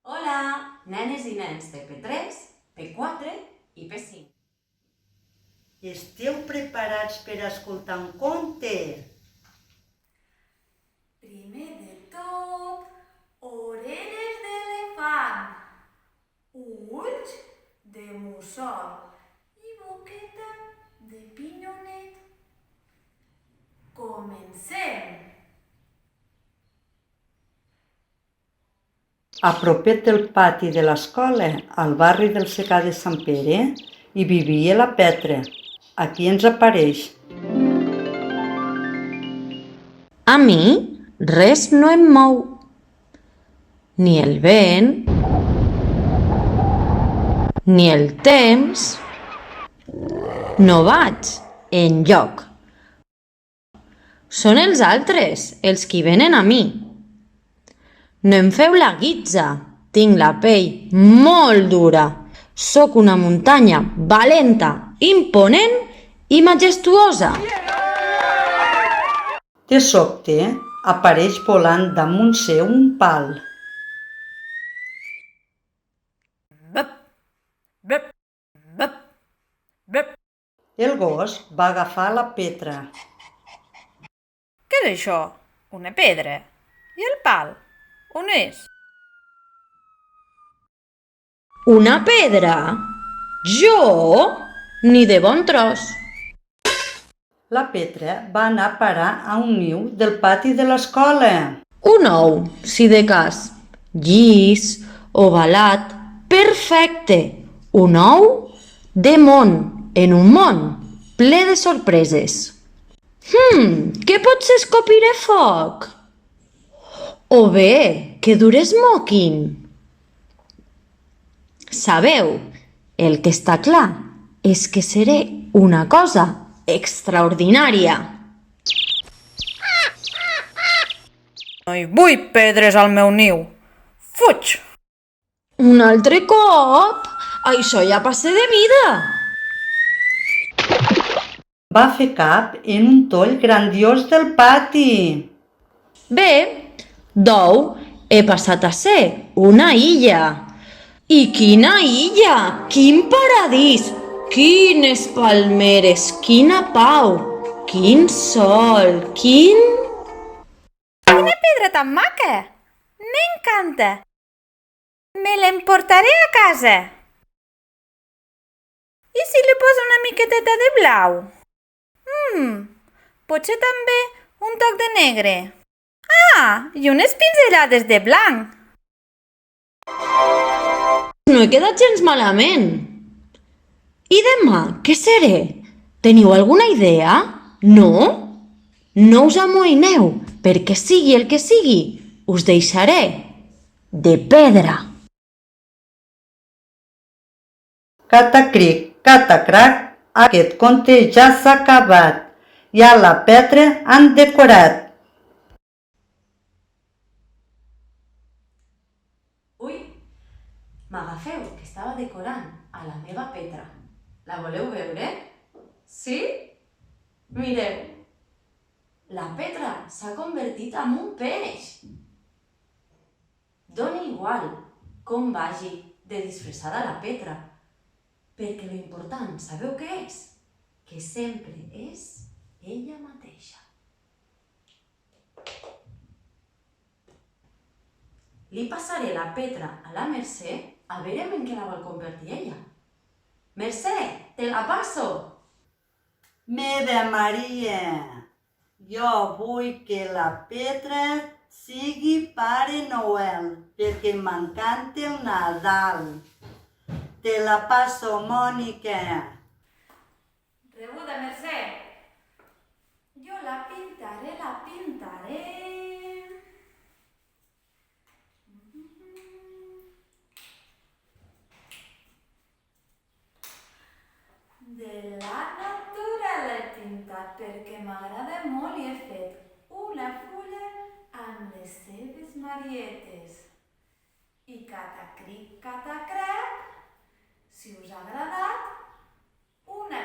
Hola, nenes i nens de P3, P4 i P5. Esteu preparats per escoltar un conte? Primer de tot, orelles d'elefant, ulls de mussol i boqueta de pinyonet. Comencem! A propet del pati de l'escola, al barri del Secà de Sant Pere, hi vivia la Petra. Aquí ens apareix. A mi res no em mou, ni el vent, ni el temps. No vaig enlloc. Són els altres els qui venen a mi. No em feu la guitza, tinc la pell molt dura. Sóc una muntanya valenta, imponent i majestuosa. De sobte, apareix volant damunt seu un pal. El gos va agafar la Petra. Què és això? Una pedra? I el pal? On és? Una pedra? Jo? Ni de bon tros. La Petra va anar a parar a un niu del pati de l'escola. Un ou, si de cas. Llis, ovalat, perfecte. Un ou de món, en un món ple de sorpreses. Què pot ser escopir foc? O bé, que dures smoking? Sabeu, el que està clar és que seré una cosa extraordinària. No hi vull pedres al meu niu. Fuig! Un altre cop? Això ja passa de vida. Va fer cap en un toll grandiós del pati. Bé, d'ou he passat a ser una illa. I quina illa! Quin paradís! Quines palmeres! Quina pau! Quin sol! Quin... Quina pedra tan maca! M'encanta! Me l'emportaré a casa. I si li poso una miqueteta de blau? Potser també un toc de negre. Ah, i unes pinzellades de blanc. No he quedat gens malament. I demà, què seré? Teniu alguna idea? No? No us amoïneu, perquè sigui el que sigui, us deixaré de pedra. Catacric, catacrac, aquest conte ja s'ha acabat. Ja la Petra han decorat. Ui, m'agafeu, que estava decorant a la meva Petra. La voleu veure? Sí? Mireu, la Petra s'ha convertit en un peix. Dóna igual com vagi de disfressada la Petra, perquè l'important, sabeu què és? Que sempre és ella mateixa. Li passaré la Petra a la Mercè a veure en què la vol convertir ella. Mercè, te la passo! Meva Maria, jo vull que la Petra sigui Pare Noel, perquè m'encanta el Nadal. Te la passo, Mònica. Rebuda, Mercè. Jo la pintaré, De la natura l'he pintat perquè m'agrada molt i he fet una fulla amb les seves marietes. I catacric, catacrac, si us ha agradat, una